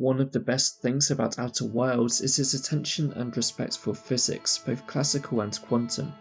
One of the best things about Outer Wilds is its attention and respect for physics, both classical and quantum.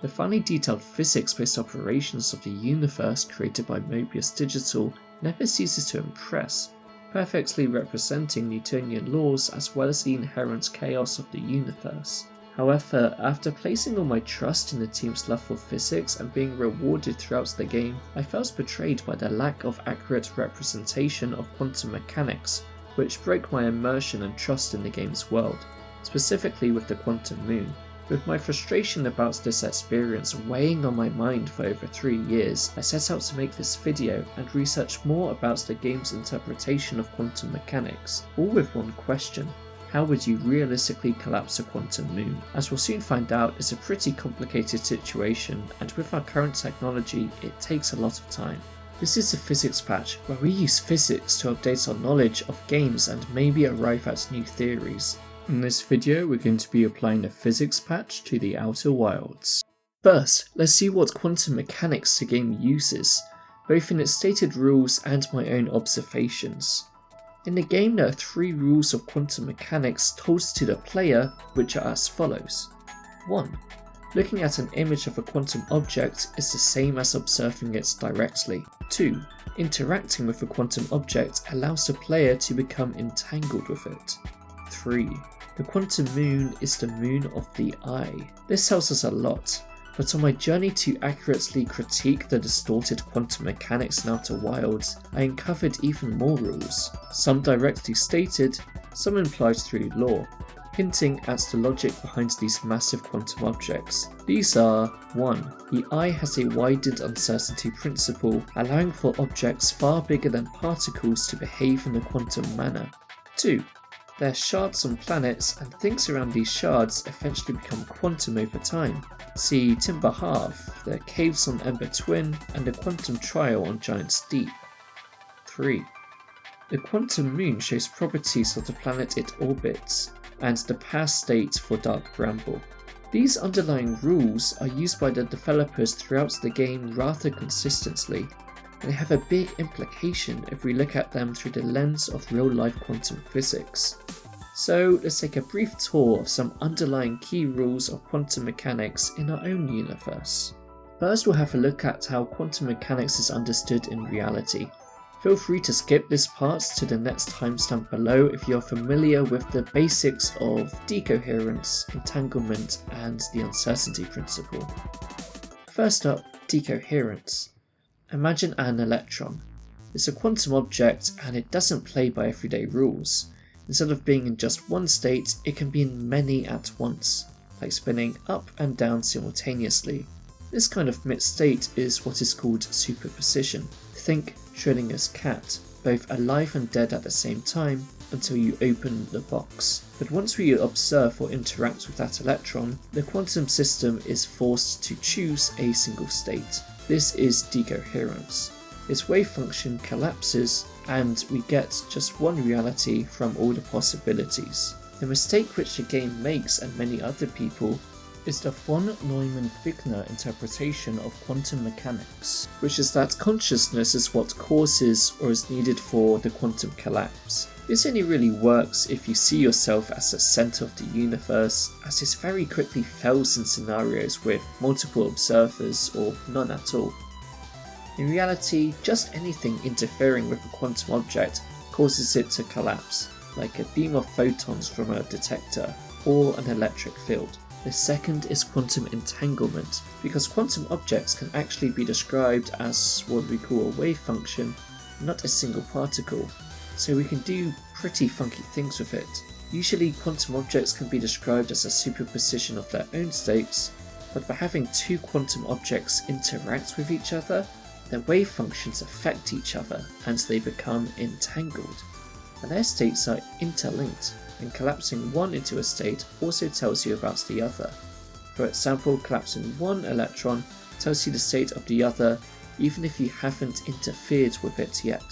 The finely detailed physics-based operations of the universe created by Mobius Digital never ceases to impress, perfectly representing Newtonian laws as well as the inherent chaos of the universe. However, after placing all my trust in the team's love for physics and being rewarded throughout the game, I felt betrayed by the lack of accurate representation of quantum mechanics, which broke my immersion and trust in the game's world, specifically with the Quantum Moon. With my frustration about this experience weighing on my mind for over 3 years, I set out to make this video and research more about the game's interpretation of quantum mechanics, all with one question: how would you realistically collapse a quantum moon? As we'll soon find out, it's a pretty complicated situation, and with our current technology, it takes a lot of time. This is a physics patch where we use physics to update our knowledge of games and maybe arrive at new theories. In this video, we're going to be applying a physics patch to the Outer Wilds. First, let's see what quantum mechanics the game uses, both in its stated rules and my own observations. In the game, there are 3 rules of quantum mechanics told to the player, which are as follows. 1. Looking at an image of a quantum object is the same as observing it directly. 2. Interacting with a quantum object allows the player to become entangled with it. 3. The quantum moon is the moon of the eye. This tells us a lot, but on my journey to accurately critique the distorted quantum mechanics in Outer Wilds, I uncovered even more rules, some directly stated, some implied through lore, hinting at the logic behind these massive quantum objects. These are: 1. The eye has a widened uncertainty principle, allowing for objects far bigger than particles to behave in a quantum manner. 2. There are shards on planets, and things around these shards eventually become quantum over time. See Timber Half, the caves on Ember Twin, and the quantum trial on Giant's Deep. 3. The quantum moon shows properties of the planet it orbits, and the past state for Dark Bramble. These underlying rules are used by the developers throughout the game rather consistently, and they have a big implication if we look at them through the lens of real-life quantum physics. So let's take a brief tour of some underlying key rules of quantum mechanics in our own universe. First, we'll have a look at how quantum mechanics is understood in reality. Feel free to skip this part to the next timestamp below if you're familiar with the basics of decoherence, entanglement, and the uncertainty principle. First up, decoherence. Imagine an electron. It's a quantum object and it doesn't play by everyday rules. Instead of being in just one state, it can be in many at once, like spinning up and down simultaneously. This kind of mixed state is what is called superposition. Think Schrödinger's cat, both alive and dead at the same time until you open the box. But once we observe or interact with that electron, the quantum system is forced to choose a single state. This is decoherence. Its wave function collapses and we get just one reality from all the possibilities. The mistake which the game makes, and many other people, is the von Neumann-Wigner interpretation of quantum mechanics, which is that consciousness is what causes or is needed for the quantum collapse. This only really works if you see yourself as the center of the universe, as this very quickly fails in scenarios with multiple observers or none at all. In reality, just anything interfering with a quantum object causes it to collapse, like a beam of photons from a detector or an electric field. The second is quantum entanglement, because quantum objects can actually be described as what we call a wave function, not a single particle, so we can do pretty funky things with it. Usually quantum objects can be described as a superposition of their own states, but by having 2 quantum objects interact with each other, their wave functions affect each other and they become entangled, and their states are interlinked, and collapsing one into a state also tells you about the other. For example, collapsing one electron tells you the state of the other even if you haven't interfered with it yet.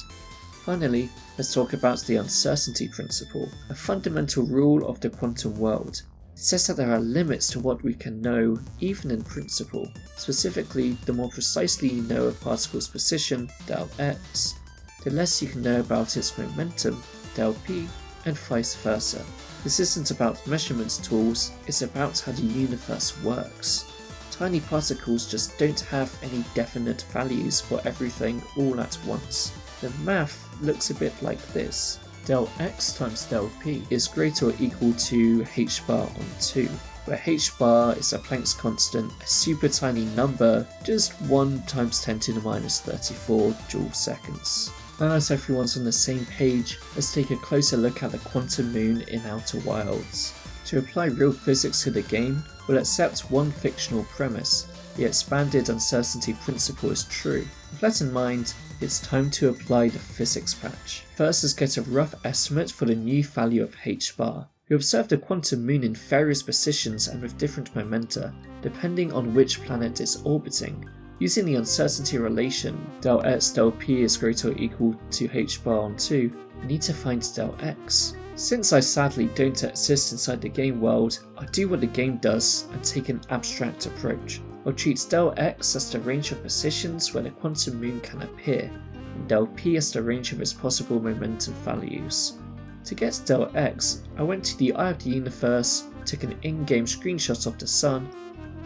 Finally, let's talk about the uncertainty principle, a fundamental rule of the quantum world. It says that there are limits to what we can know, even in principle. Specifically, the more precisely you know a particle's position, del x, the less you can know about its momentum, del p, and vice versa. This isn't about measurement tools, it's about how the universe works. Tiny particles just don't have any definite values for everything all at once. The math looks a bit like this. Del x times del p is greater or equal to h bar on 2, where h bar is a Planck's constant, a super tiny number, just 1 times 10 to the minus 34 joule seconds. Now that everyone's on the same page, let's take a closer look at the quantum moon in Outer Wilds. To apply real physics to the game, we'll accept one fictional premise. The expanded uncertainty principle is true. With that in mind, it's time to apply the physics patch. First, let's get a rough estimate for the new value of h bar. We observe the quantum moon in various positions and with different momenta, depending on which planet it's orbiting. Using the uncertainty relation, del x del p is greater or equal to h bar on 2, we need to find del x. Since I sadly don't exist inside the game world, I'll do what the game does and take an abstract approach. I'll treat del x as the range of positions where the quantum moon can appear, and del p as the range of its possible momentum values. To get del x, I went to the Eye of the Universe, took an in-game screenshot of the sun,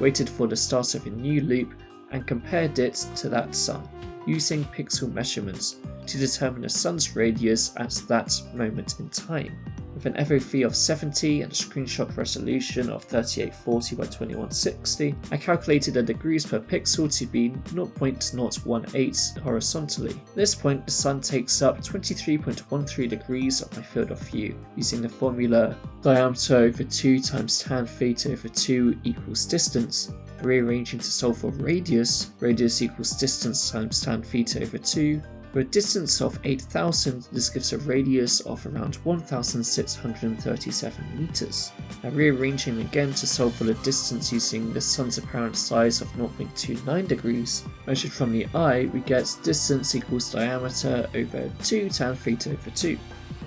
waited for the start of a new loop, and compared it to that sun, using pixel measurements to determine the sun's radius at that moment in time. With an FOV of 70 and a screenshot resolution of 3840 by 2160, I calculated the degrees per pixel to be 0.018 horizontally. At this point, the sun takes up 23.13 degrees of my field of view, using the formula diameter over 2 times tan theta over 2 equals distance. Rearranging to solve for radius equals distance times tan theta over 2. For a distance of 8,000, this gives a radius of around 1,637 meters. Now rearranging again to solve for the distance using the sun's apparent size of 0.29 degrees, measured from the eye, we get distance equals diameter over 2 tan theta over 2.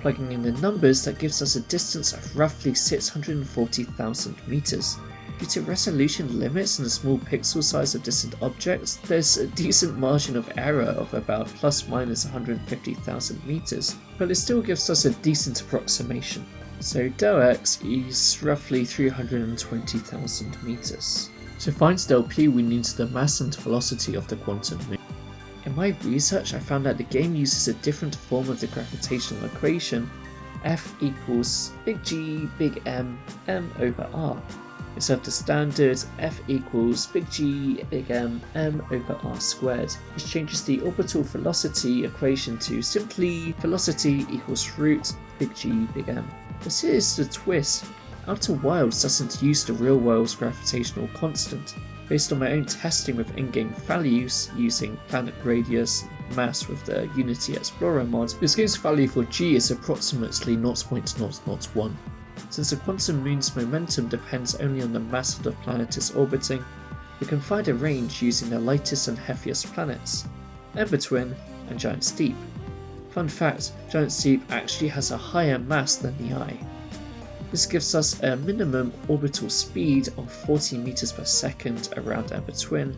Plugging in the numbers, that gives us a distance of roughly 640,000 meters. Due to resolution limits and the small pixel size of distant objects, there's a decent margin of error of about plus minus 150,000 meters, but it still gives us a decent approximation. So del x is roughly 320,000 meters. To find del p, we need the mass and velocity of the quantum moon. In my research, I found that the game uses a different form of the gravitational equation, F equals big G, big M, m over r. Instead of the standard F equals big G, big M, m over r squared, which changes the orbital velocity equation to simply velocity equals root big G, big M. But here's the twist. Outer Wilds doesn't use the real world's gravitational constant. Based on my own testing with in-game values using planet radius, mass with the Unity Explorer mod, this game's value for G is approximately 0.001. Since the quantum moon's momentum depends only on the mass of the planet it's orbiting, we can find a range using the lightest and heaviest planets, Ember Twin and Giant Steep. Fun fact, Giant Steep actually has a higher mass than the Eye. This gives us a minimum orbital speed of 40 meters per second around Ember Twin,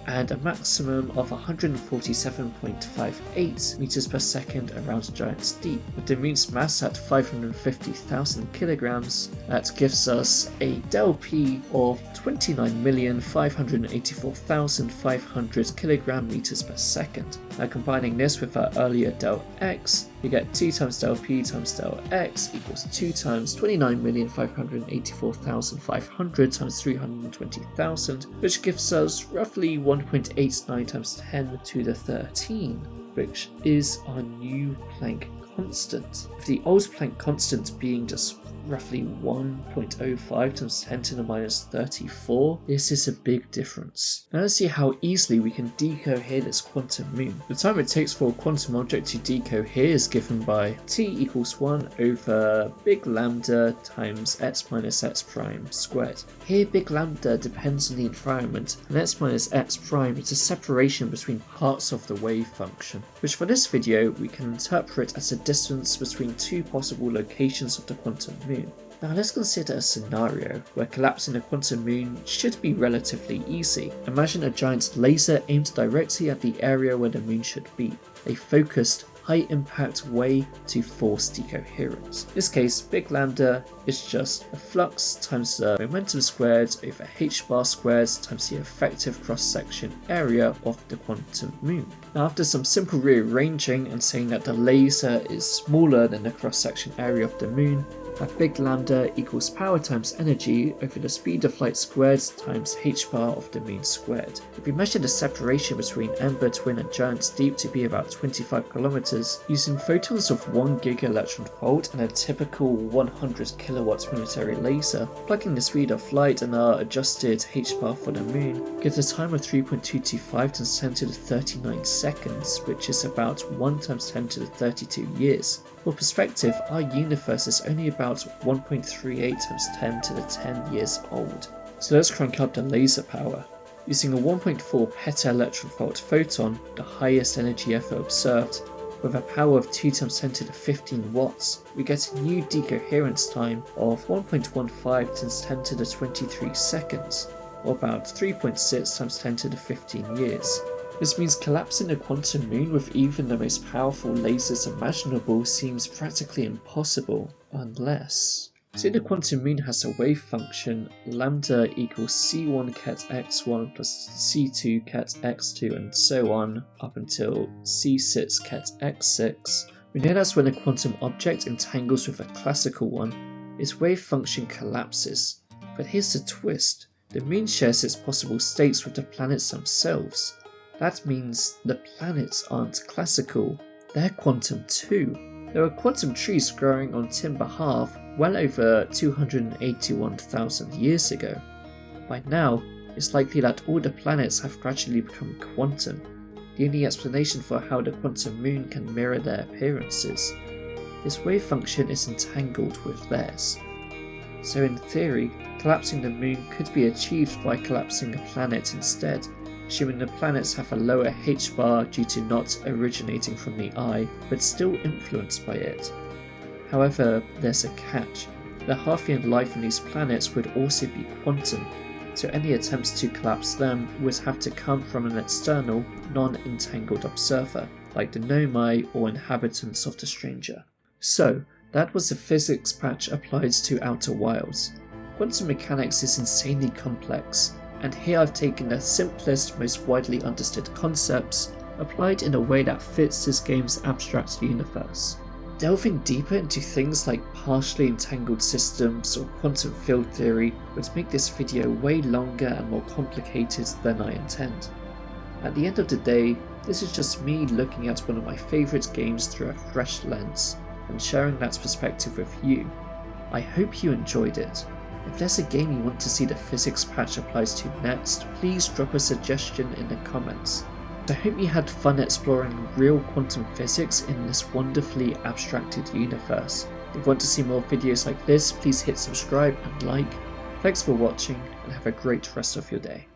and a maximum of 147.58 meters per second around Giant Steep. With the moon's mass at 550,000 kilograms, that gives us a del P of 29,584,500 kilogram meters per second. Now combining this with our earlier del X, we get 2 times del P times del X equals 2 times 29,584,500 times 320,000, which gives us roughly 1.89 times 10 to the 13, which is our new Planck constant. With the old Planck constant being just roughly 1.05 times 10 to the minus 34, this is a big difference. Now let's see how easily we can decohere this quantum moon. The time it takes for a quantum object to decohere is given by t equals 1 over big lambda times x minus x prime squared. Here big lambda depends on the environment, and x minus x prime is a separation between parts of the wave function, which for this video we can interpret as a distance between two possible locations of the quantum moon. Now let's consider a scenario where collapsing the quantum moon should be relatively easy. Imagine a giant laser aimed directly at the area where the moon should be. A focused, high impact way to force decoherence. In this case, big lambda is just the flux times the momentum squared over h bar squared times the effective cross-section area of the quantum moon. Now, after some simple rearranging and saying that the laser is smaller than the cross-section area of the moon, that big lambda equals power times energy over the speed of light squared times h bar of the moon squared. If we measure the separation between Ember Twin and Giants Deep to be about 25 kilometers, using photons of 1 gigaelectronvolt and a typical 100 kilowatts military laser, plugging the speed of light and our adjusted h bar for the moon, gives a time of 3.225 times 10 to the 39 seconds, which is about 1 times 10 to the 32 years. For perspective, our universe is only about 1.38 times 10 to the 10 years old. So let's crank up the laser power. Using a 1.4 petaelectronvolt photon, the highest energy ever observed, with a power of 2 times 10 to the 15 watts, we get a new decoherence time of 1.15 times 10 to the 23 seconds, or about 3.6 times 10 to the 15 years. This means collapsing a quantum moon with even the most powerful lasers imaginable seems practically impossible, unless... Say the quantum moon has a wave function lambda equals c1 ket x1 plus c2 ket x2 and so on up until c6 ket x6. We know that's when a quantum object entangles with a classical one, its wave function collapses. But here's the twist, the moon shares its possible states with the planets themselves. That means the planets aren't classical, they're quantum too. There are quantum trees growing on Timber Half well over 281,000 years ago. By now, it's likely that all the planets have gradually become quantum, the only explanation for how the quantum moon can mirror their appearances. Its wave function is entangled with theirs. So in theory, collapsing the moon could be achieved by collapsing a planet instead, assuming the planets have a lower h-bar due to not originating from the eye, but still influenced by it. However, there's a catch. The Halfian life on these planets would also be quantum, so any attempts to collapse them would have to come from an external, non-entangled observer, like the Nomai or inhabitants of the Stranger. So, that was the physics patch applied to Outer Wilds. Quantum mechanics is insanely complex, and here I've taken the simplest, most widely understood concepts, applied in a way that fits this game's abstract universe. Delving deeper into things like partially entangled systems or quantum field theory would make this video way longer and more complicated than I intend. At the end of the day, this is just me looking at one of my favourite games through a fresh lens, and sharing that perspective with you. I hope you enjoyed it. If there's a game you want to see the physics patch applies to next, please drop a suggestion in the comments. I hope you had fun exploring real quantum physics in this wonderfully abstracted universe. If you want to see more videos like this, please hit subscribe and like. Thanks for watching and have a great rest of your day.